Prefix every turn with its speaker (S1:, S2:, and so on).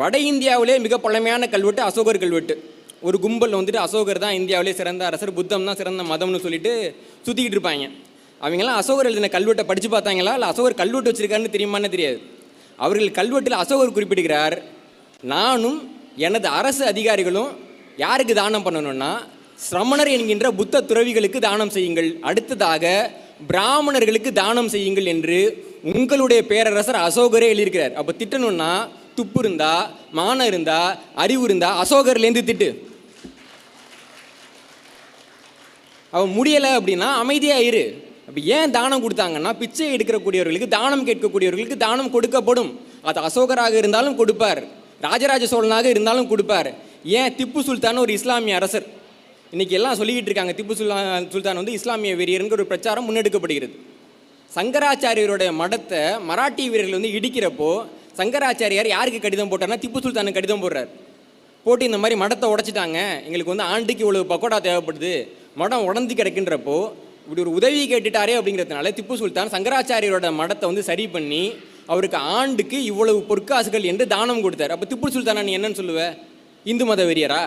S1: வட இந்தியாவிலே மிக பழமையான கல்வெட்டு அசோகர் கல்வெட்டு. ஒரு கும்பல் வந்துட்டு அசோகர் தான் இந்தியாவிலே சிறந்த அரசர், புத்தம் தான் சிறந்த மதம்னு சொல்லிட்டு சுற்றிக்கிட்டு இருப்பாங்க. அவங்கெல்லாம் அசோகர் எழுதின கல்வெட்டை படித்து பார்த்தாங்களா, இல்லை அசோகர் கல்வெட்டு வச்சுருக்காருன்னு தெரியுமான்னு தெரியாது. அவர்கள் கல்வெட்டில் அசோகர் குறிப்பிடுகிறார், நானும் எனது அரசு அதிகாரிகளும் யாருக்கு தானம் பண்ணணும்னா சிரமணர் என்கின்ற புத்த துறவிகளுக்கு தானம் செய்யுங்கள், அடுத்ததாக பிராமணர்களுக்கு தானம் செய்யுங்கள் என்று உங்களுடைய பேரரசர் அசோகரே எழுதியிருக்கிறார். அப்போ திட்டணும்னா துப்பு இருந்தா, மானம் இருந்தா, அறிவு இருந்தா அசோகர்லேருந்து திட்டு. அவன் முடியலை அப்படின்னா அமைதியாக இரு. அப்போ ஏன் தானம் கொடுத்தாங்கன்னா, பிச்சை எடுக்கக்கூடியவர்களுக்கு, தானம் கேட்கக்கூடியவர்களுக்கு தானம் கொடுக்கப்படும். அது அசோகராக இருந்தாலும் கொடுப்பார், ராஜராஜ சோழனாக இருந்தாலும் கொடுப்பார். ஏன் திப்பு சுல்தான் ஒரு இஸ்லாமிய அரசர். இன்றைக்கி எல்லாம் சொல்லிக்கிட்டு இருக்காங்க, திப்பு சுல்தான் வந்து இஸ்லாமிய வெறியருங்கிற ஒரு பிரச்சாரம் முன்னெடுக்கப்படுகிறது. சங்கராச்சாரியருடைய மடத்தை மராட்டி வீரர்கள் வந்து இடிக்கிறப்போ சங்கராச்சாரியார் யாருக்கு கடிதம் போட்டார்னா திப்பு சுல்தானுக்கு கடிதம் போடுறார். போட்டு இந்த மாதிரி மடத்தை உடைச்சிட்டாங்க, எங்களுக்கு வந்து ஆண்டுக்கு இவ்வளவு பக்கோடா தேவைப்படுது, மடம் உடஞ்சி கிடக்குன்றப்போ இப்படி ஒரு உதவி கேட்டுட்டாரே அப்படிங்கிறதுனால திப்பு சுல்தான் சங்கராச்சாரியரோட மடத்தை வந்து சரி பண்ணி அவருக்கு ஆண்டுக்கு இவ்வளவு பொற்காசுகள் என்று தானம் கொடுத்தார். அப்போ திப்பு சுல்தானா நீ என்னன்னு சொல்லுவ? இந்து மத வெறியரா?